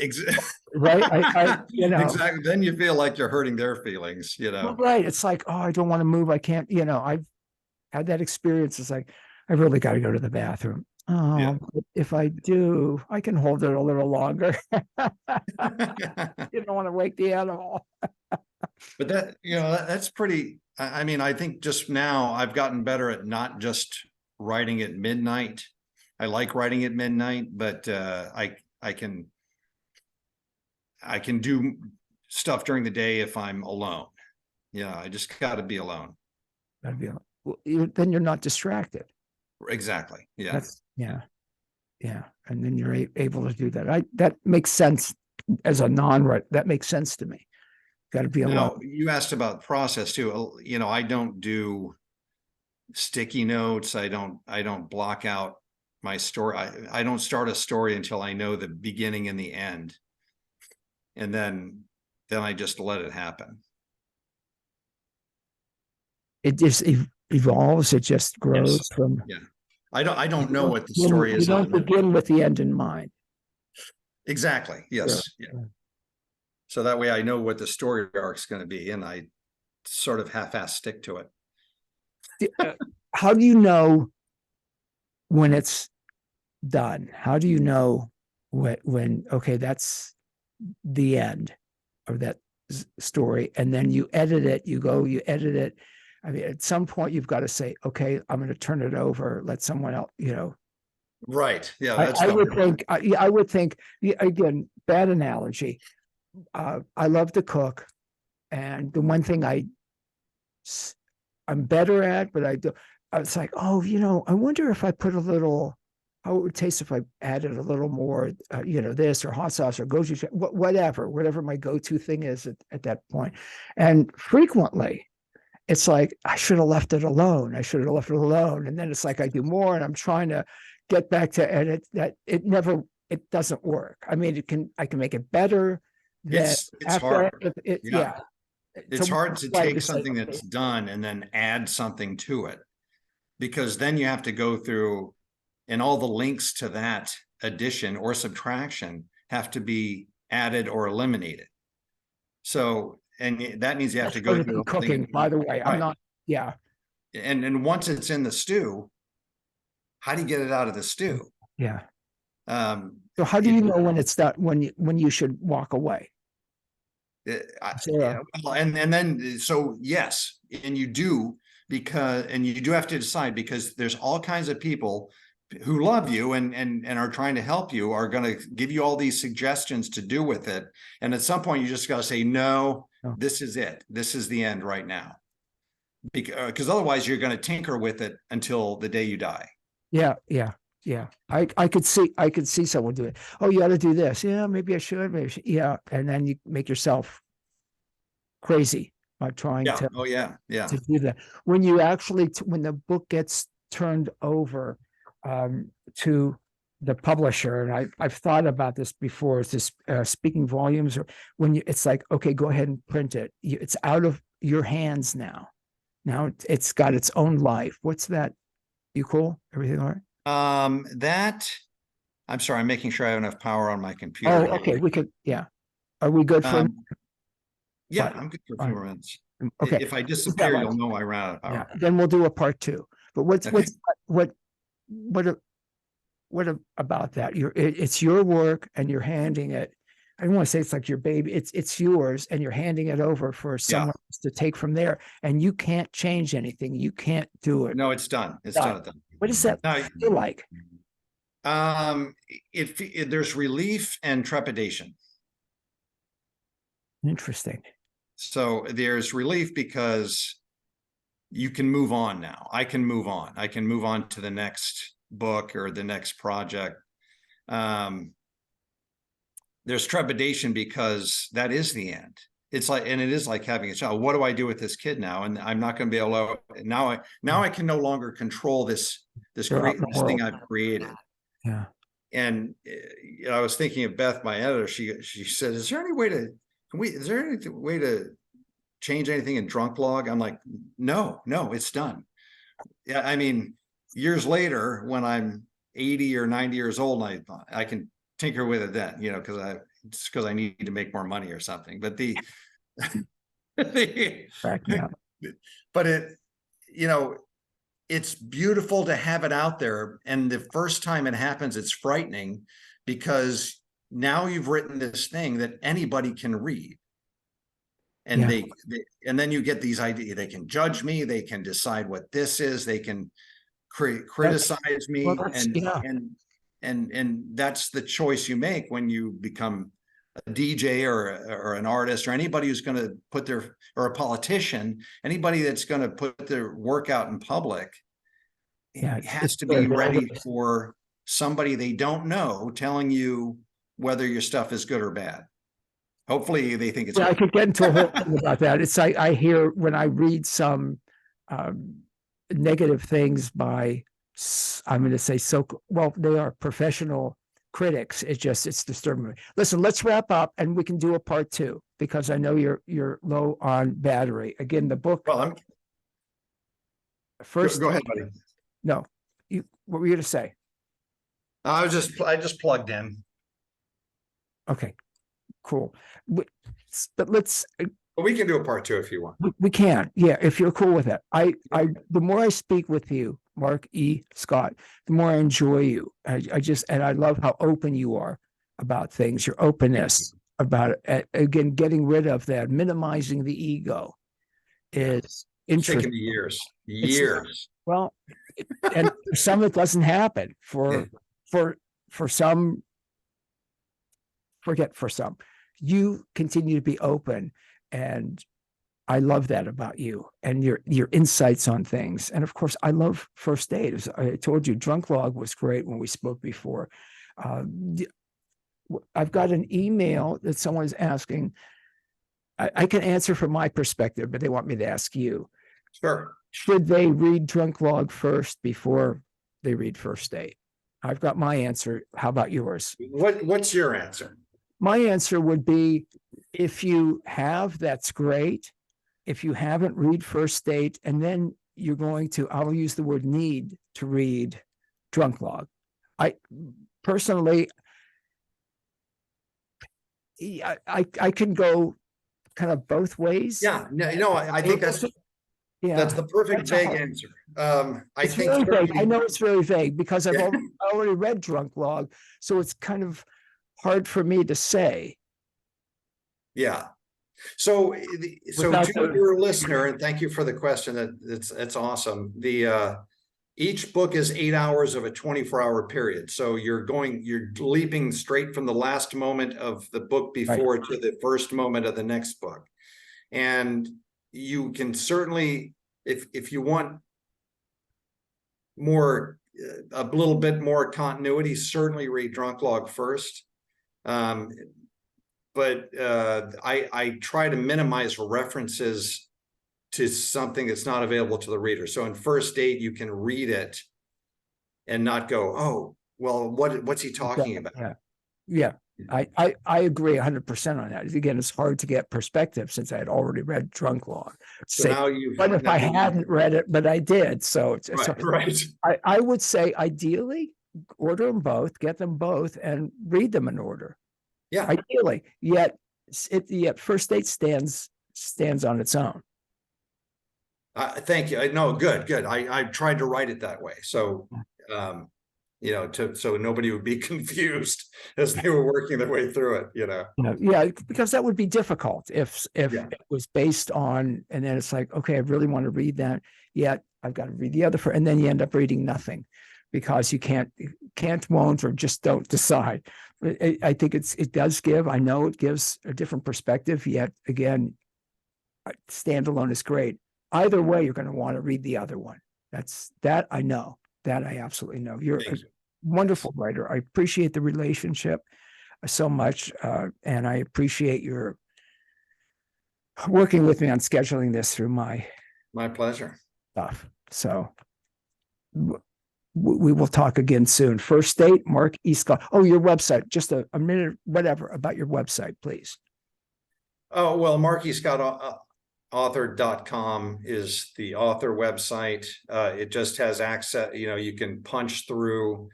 right. Exactly. Then you feel like you're hurting their feelings, Well, right. It's like, oh, I don't want to move. I can't, I've had that experience. It's like, I really got to go to the bathroom. Oh, yeah. If I do, I can hold it a little longer. You don't want to wake the animal. But that's pretty, I mean, I think just now I've gotten better at not just writing at midnight. I like writing at midnight, but I can do stuff during the day if I'm alone. I just got to be alone. Gotta be alone. Then you're not distracted. Exactly. Yeah. Yeah. And then you're able to do that. That makes sense as a non-writer. That makes sense to me. Got to be alone. You asked about process too. I don't do sticky notes. I don't block out my story. I don't start a story until I know the beginning and the end. And then I just let it happen. It just evolves. It just grows from. Yeah. I don't know what the story is. You don't begin with the end in mind. Exactly. Yes. Sure. Yeah. So that way I know what the story arc is going to be, and I sort of half-ass stick to it. How do you know when it's done? How do you know when okay, that's the end of that story, and then you edit it, you edit it. I mean, at some point you've got to say, okay, I'm going to turn it over, let someone else, Right. Yeah. That's I would think, again, bad analogy. I love to cook. And the one thing I'm better at, but I was like, oh, I wonder if I put a little, how it would taste if I added a little more, this or hot sauce or gochujang, whatever my go-to thing is at that point. And frequently it's like, I should have left it alone. And then it's like, I do more and I'm trying to get back to edit that. It doesn't work. I mean, I can make it better. It's hard. Yeah. It's hard to take something that's done and then add something to it, because then you have to go through and all the links to that addition or subtraction have to be added or eliminated. So, and that means you have to go That's through the whole thing. cooking, by the way. I'm Right. not, yeah. And once it's in the stew, how do you get it out of the stew? Yeah. Um, So how do you know when it's not, when you should walk away? yeah, well, and then so yes, and you do, because and you do have to decide, because there's all kinds of people who love you and are trying to help you, are going to give you all these suggestions to do with it, and at some point you just got to say no, this is it, this is the end right now, because otherwise you're going to tinker with it until the day you die. Yeah, yeah, yeah. I could see someone do it. Oh, you ought to do this. Yeah, maybe I should. Maybe I should. Yeah, and then you make yourself crazy by trying to to do that. When you actually when the book gets turned over to the publisher, and I've thought about this before. It's this speaking volumes, or when it's like, okay, go ahead and print it. It's out of your hands now. Now it's got its own life. What's that? You cool? Everything all right? That I'm sorry, I'm making sure I have enough power on my computer. Oh, okay. We could, yeah. Are we good for? Yeah, I'm good for a few more minutes. Okay. If I disappear, you'll know I ran out of power. Yeah. Then we'll do a part 2. But what about that? It's your work, and you're handing it. I don't want to say it's like your baby. It's yours, and you're handing it over for someone else to take from there. And you can't change anything. You can't do it. No, it's done. It's done. What does that feel like? There's relief and trepidation. Interesting. So there's relief because you can move on now. I can move on. I can move on to the next book or the next project. There's trepidation because that is the end. It's like, and it is like having a child. What do I do with this kid now? And I'm not going to be able to, now I can no longer control this thing I've created. Yeah. And I was thinking of Beth, my editor. She said, is there any way to change anything in drunk log? I'm like, no, it's done. Yeah. I mean, years later, when I'm 80 or 90 years old, I can tinker with it then, because I need to make more money or something. But but it's beautiful to have it out there. And the first time it happens, it's frightening, because now you've written this thing that anybody can read. And and then you get these ideas. They can judge me. They can decide what this is. They can criticize me. And that's the choice you make when you become a DJ or an artist, or anybody who's going to put or a politician, anybody that's going to put their work out in public. Yeah, it has to be ready for somebody they don't know telling you whether your stuff is good or bad. Hopefully they think it's good. I could get into a whole thing about that. It's like, I hear when I read some negative things by, I'm going to say, they are professional critics. It's disturbing me. Listen, let's wrap up, and we can do a part 2, because I know you're low on battery. Again, the book. Well, first, go ahead, buddy. No, what were you going to say? I just plugged in. Okay, cool. But let's. We can do a part 2 if you want. We can, yeah, if you're cool with it. The more I speak with you, Mark E. Scott, the more I enjoy you. And I love how open you are about things. Your openness about it. Again, getting rid of that, minimizing the ego is interesting. Taking years. Well, and for some it doesn't happen. For some, forget for some. You continue to be open, and I love that about you and your insights on things. And of course, I love first aid. As I told you, drunk log was great when we spoke before. I've got an email that someone's asking. I can answer from my perspective, but they want me to ask you. Sure. Should they read drunk log first before they read first aid? I've got my answer. How about yours? What's your answer? My answer would be, if you have, that's great. If you haven't, read first aid, and then you're going to, I'll use the word need to read drunk log. I personally, I can go kind of both ways. Yeah, no, I think that's Yeah, the perfect that's a vague hard- answer. I it's think very vague. I certainly, know it's very vague because I've yeah, already read Drunk Log, so it's kind of hard for me to say yeah. So, without to the. your listener, and thank you for the question. It's awesome. Each book is 8 hours of a 24-hour period. So you're leaping straight from the last moment of the book before to the first moment of the next book. And you can certainly, if you want more, a little bit more continuity, certainly read Drunk Log first. But I try to minimize references to something that's not available to the reader. So in first aid, you can read it and not go, oh, well, what's he talking about? Yeah. I agree 100% on that. Again, it's hard to get perspective since I had already read Drunk Log. So now But if I hadn't read it, but I did. So right. I would say ideally order them both, get them both, and read them in order. Yeah. Ideally, yet first aid stands on its own. Thank you. No, good. I tried to write it that way. So, so nobody would be confused as they were working their way through it, Yeah, because that would be difficult if Yeah. it was based on, and then it's like, okay, I really want to read that, yet I've got to read the other, and then you end up reading nothing because you won't, or just don't decide. I think it does give, I know it gives a different perspective, yet again, standalone is great. Either way, you're going to want to read the other one. That I know. That I absolutely know. You're a wonderful writer. I appreciate the relationship so much, and I appreciate your working with me on scheduling this through my pleasure stuff. So we will talk again soon. First date, Mark E. Scott. Oh, your website. Just a minute, whatever, about your website, please. Oh, well, Mark E. Scott author.com is the author website. It just has access, you can punch through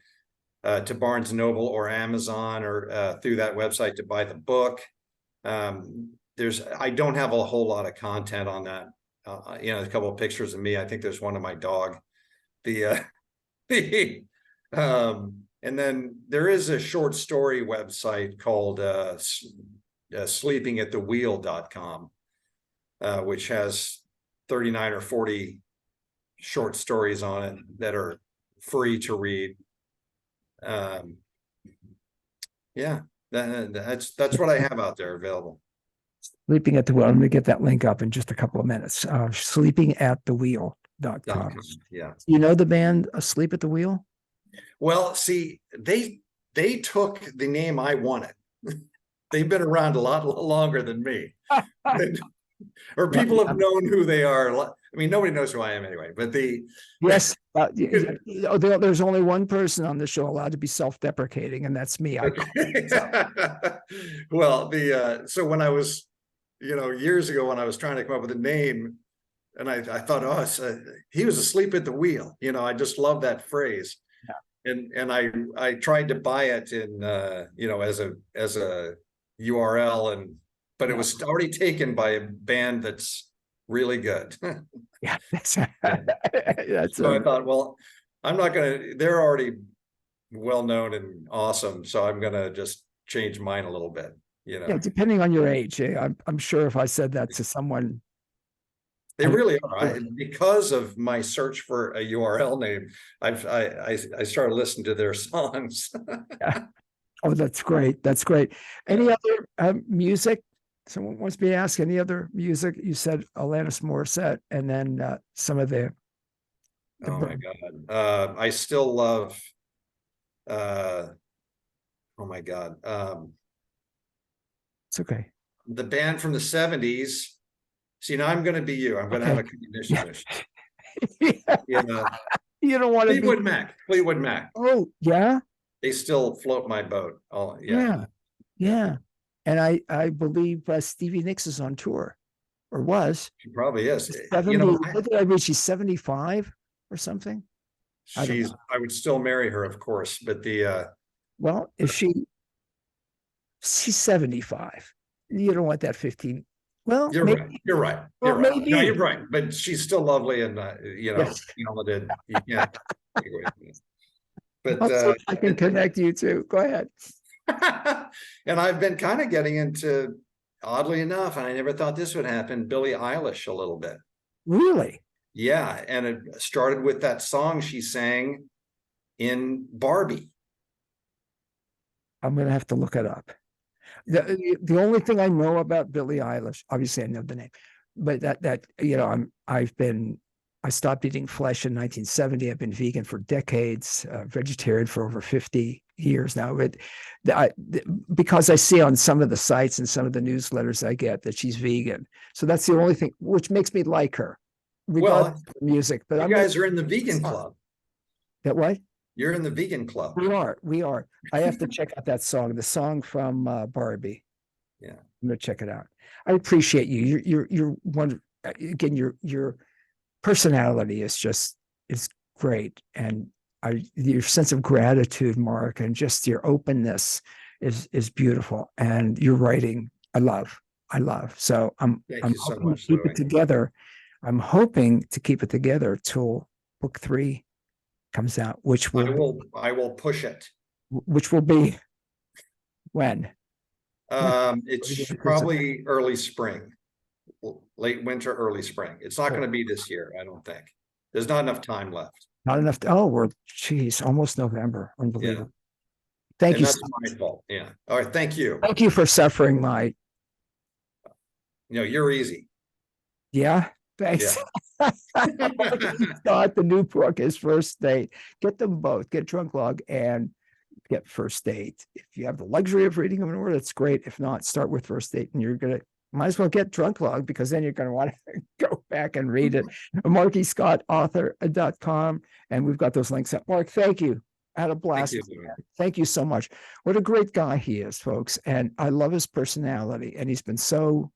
to Barnes & Noble or Amazon or through that website to buy the book. I don't have a whole lot of content on that. A couple of pictures of me. I think there's one of my dog. And then there is a short story website called sleepingatthewheel.com. Which has 39 or 40 short stories on it that are free to read. Yeah, that's what I have out there available. Sleeping at the Wheel. I'm going to get that link up in just a couple of minutes. Sleepingatthewheel.com. Yeah. You know the band Asleep at the Wheel? Well, see, they took the name I wanted. They've been around a lot longer than me. Or people have known who they are. I mean, nobody knows who I am anyway, but yes, there's only one person on the show allowed to be self-deprecating, and that's me. Well, so when I was, years ago when I was trying to come up with a name, and I thought, oh, he was asleep at the wheel. I just love that phrase. Yeah. And I tried to buy it in, as a URL, but it was already taken by a band that's really good. Yeah. So I thought, well, they're already well known and awesome. So I'm going to just change mine a little bit, Yeah, depending on your age. I'm sure if I said that to someone. They really are. Because of my search for a URL name, I started listening to their songs. Yeah. Oh, that's great. That's great. Any other music? Someone wants me to ask any other music. You said Alanis Morissette, and then some of the oh my God. I still love, oh my God. It's okay. The band from the 70s. See, now I'm going to be you. I'm going to have a cognition issue. You don't want to Fleetwood Mac. Fleetwood Mac. Oh, yeah. They still float my boat. Oh, yeah. And I believe Stevie Nicks is on tour, or was. She probably is. 70, what did I read? She's 75 or something. I would still marry her, of course, but well, if she She's 75. You don't want that 15. Well, You're maybe, right. You're right. well, You're right. No, maybe. you're right. But she's still lovely and, Yes. talented. You can't take away from it. But, I'll see if I can connect you two. Go ahead. and I've been kind of getting into, oddly enough, and I never thought this would happen, Billie Eilish a little bit. Really? Yeah. And it started with that song she sang in Barbie. I'm going to have to look it up. The only thing I know about Billie Eilish, obviously I know the name, but I stopped eating flesh in 1970. I've been vegan for decades, vegetarian for over 50 years now. Because I see on some of the sites and some of the newsletters I get that she's vegan. So that's the only thing, which makes me like her, regardless of the music. But you guys are in the vegan club. That what? You're in the vegan club. We are. I have to check out that song, the song from Barbie. Yeah. I'm gonna check it out. I appreciate you. You're one again, your personality is great. And your sense of gratitude, Mark, and just your openness is beautiful. And your writing, I love. So I'm hoping to keep it together. I'm hoping to keep it together till book 3 comes out, which I will push it. Which will be when? It's probably early spring, late winter, early spring. It's not going to be this year, I don't think. There's not enough time left. Not enough. We're almost November. Unbelievable. Yeah. Thank you. That's my fault. Yeah. All right. Thank you. Thank you for suffering my. You're easy. Yeah. Thanks. Yeah. Scott, the new book is First Date. Get them both. Get Drunk Log and get First Date. If you have the luxury of reading them in order, that's great. If not, start with First Date, and might as well get Drunk Log, because then you're going to want to go back and read it. MarkyScottAuthor.com, and we've got those links up. Mark, thank you. I had a blast. Thank you so much. What a great guy he is, folks. And I love his personality. And he's been so